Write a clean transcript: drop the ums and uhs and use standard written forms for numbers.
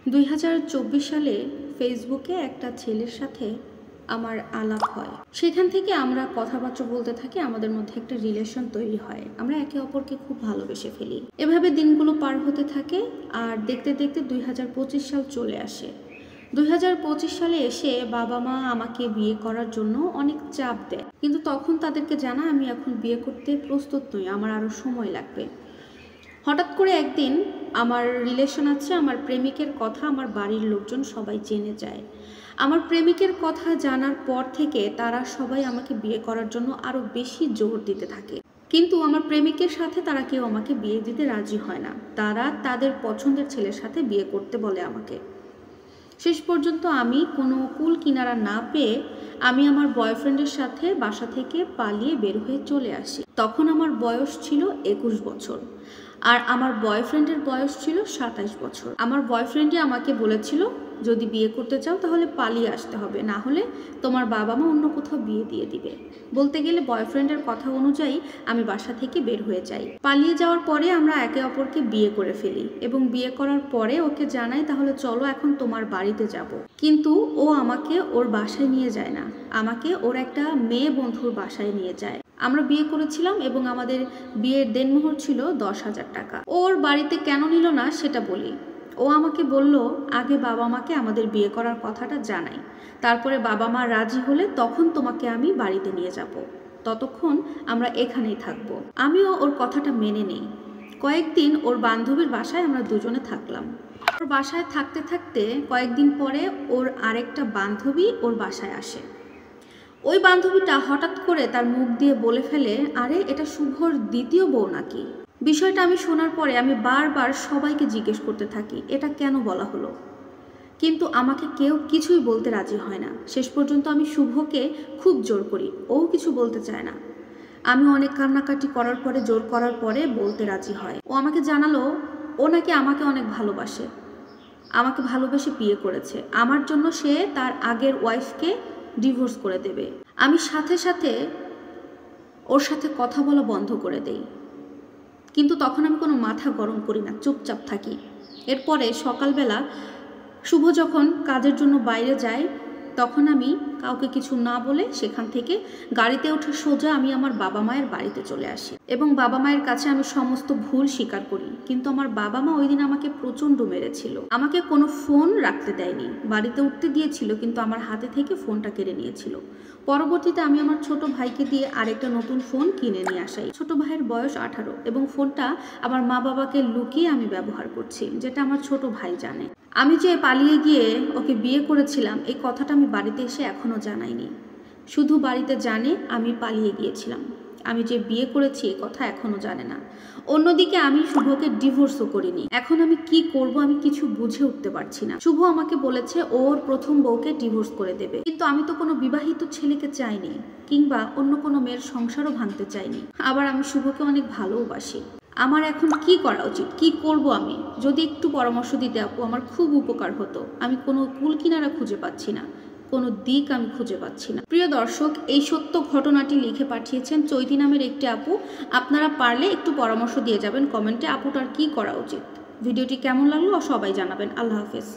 2024 সালে ফেসবুকে একটা ছেলের সাথে আমার আলাপ হয়। সেখান থেকে আমরা কথাবার্তা বলতে থাকি, আমাদের মধ্যে একটা রিলেশন তৈরি হয়, আমরা একে অপরকে খুব ভালোবেসে ফেলি। এভাবে দিনগুলো পার হতে থাকে আর দেখতে দেখতে 2025 সাল চলে আসে। 2025 সালে এসে বাবা মা আমাকে বিয়ে করার জন্য অনেক চাপ দেয়, কিন্তু তখন তাদেরকে জানা আমি এখন বিয়ে করতে প্রস্তুত নই, আমার আরও সময় লাগবে। হঠাৎ করে একদিন আমার রিলেশন আছে, আমার প্রেমিকের কথা আমার বাড়ির লোকজন সবাই জেনে যায়। আমার প্রেমিকের কথা জানার পর থেকে তারা সবাই আমাকে বিয়ে করার জন্য আরও বেশি জোর দিতে থাকে, কিন্তু আমার প্রেমিকের সাথে তারা কেউ আমাকে বিয়ে দিতে রাজি হয় না। তারা তাদের পছন্দের ছেলের সাথে বিয়ে করতে বলে আমাকে। শেষ পর্যন্ত আমি কোনো কুল কিনারা না পেয়ে আমি আমার বয়ফ্রেন্ডের সাথে বাসা থেকে পালিয়ে বের হয়ে চলে আসি। তখন আমার বয়স ছিল 21 বছর আর আমার বয়ফ্রেন্ডের বয়স ছিল 27 বছর। আমার বয়ফ্রেন্ডই আমাকে বলেছিল, যদি বিয়ে করতে চাও তাহলে পালিয়ে আসতে হবে, না হলে তোমার বাবা মা অন্য কোথাও বিয়ে দিয়ে দিবে। বলতে গেলে বয়ফ্রেন্ডের কথা অনুযায়ী আমি বাসা থেকে বের হয়ে যাই। পালিয়ে যাওয়ার পরে আমরা একে অপরকে বিয়ে করে ফেলি এবং বিয়ে করার পরে ওকে জানাই, তাহলে চলো এখন তোমার বাড়িতে যাব। কিন্তু ও আমাকে ওর বাসায় নিয়ে যায় না, আমাকে ওর একটা মেয়ে বন্ধুর বাসায় নিয়ে যায়। আমরা বিয়ে করেছিলাম এবং আমাদের বিয়ের দেনমোহর ছিল 10,000 টাকা। ওর বাড়িতে কেন নিল না সেটা বলি। ও আমাকে বলল, আগে বাবা মাকে আমাদের বিয়ে করার কথাটা জানাই, তারপরে বাবা মা রাজি হলে তখন তোমাকে আমি বাড়িতে নিয়ে যাব, ততক্ষণ আমরা এখানেই থাকবো। আমিও ওর কথাটা মেনে নিই। কয়েকদিন ওর বান্ধবীর বাসায় আমরা দুজনে থাকলাম। ওর বাসায় থাকতে থাকতে কয়েকদিন পরে ওর আরেকটা বান্ধবী ওর বাসায় আসে। ওই বান্ধবীটা হঠাৎ করে তার মুখ দিয়ে বলে ফেলে, আরে এটা শুভর দ্বিতীয় বউ নাকি? বিষয়টা আমি শোনার পরে আমি বারবার সবাইকে জিজ্ঞেস করতে থাকি, এটা কেন বলা হলো, কিন্তু আমাকে কেউ কিছুই বলতে রাজি হয় না। শেষ পর্যন্ত আমি শুভকে খুব জোর করি, ও কিছু বলতে চায় না। আমি অনেক কান্নাকাটি করার পরে জোর করার পরে বলতে রাজি হয়। ও আমাকে জানালো ও নাকি আমাকে অনেক ভালোবাসে, আমাকে ভালোবেসে বিয়ে করেছে, আমার জন্য সে তার আগের ওয়াইফকে ডিভোর্স করে দেবে। আমি সাথে সাথে ওর সাথে কথা বলা বন্ধ করে দেই, কিন্তু তখন আমি কোনো মাথা গরম করি না, চুপচাপ থাকি। এরপরে সকালবেলা শুভ যখন কাজের জন্য বাইরে যায়, তখন আমি কাউকে কিছু না বলে সেখান থেকে গাড়িতে উঠে সোজা আমি আমার বাবা মায়ের বাড়িতে চলে আসি এবং বাবা মায়ের কাছে আমি সমস্ত ভুল স্বীকার করি। কিন্তু আমার বাবা মা ওই দিন আমাকে প্রচণ্ড মেরেছিল, আমাকে কোনো ফোন রাখতে দেয়নি, বাড়িতে উঠতে দিয়েছিল কিন্তু আমার হাতে থেকে ফোনটা কেড়ে নিয়েছিল। পরবর্তীতে আমি আমার ছোট ভাইকে দিয়ে আরেকটা নতুন ফোন কিনে নিয়ে আসাই। ছোট ভাইয়ের বয়স 18 এবং ফোনটা আমার মা বাবাকে লুকিয়ে আমি ব্যবহার করছি, যেটা আমার ছোট ভাই জানে। আমি যে পালিয়ে গিয়ে ওকে বিয়ে করেছিলাম এই কথাটা আমি বাড়িতে এসে এখনও জানাইনি, শুধু বাড়িতে জানে আমি পালিয়ে গিয়েছিলাম। আমি যে বিয়ে করেছি এই কথা এখনও জানে না। অন্যদিকে আমি শুভকে ডিভোর্সও করিনি। এখন আমি কি করব আমি কিছু বুঝে উঠতে পারছি না। শুভ আমাকে বলেছে ওর প্রথম বউকে ডিভোর্স করে দেবে, কিন্তু আমি তো কোনো বিবাহিত ছেলেকে চাইনি, কিংবা অন্য কোনো মেয়ের সংসারও ভাঙতে চাইনি। আবার আমি শুভকে অনেক ভালোবাসি। আমার এখন কি করা উচিত, কি করব আমি? যদি একটু পরামর্শ দিতে আপু আমার খুব উপকার হতো। আমি কোনো কুল কিনারা খুঁজে পাচ্ছি না, কোনো দিক আমি খুঁজে পাচ্ছি না। প্রিয় দর্শক, এই সত্য ঘটনাটি লিখে পাঠিয়েছেন চৈতি নামের একটি আপু। আপনারা পারলে একটু পরামর্শ দিয়ে যাবেন কমেন্টে, আপুটার কি করা উচিত। ভিডিওটি কেমন লাগলো সবাই জানাবেন। আল্লাহ হাফেজ।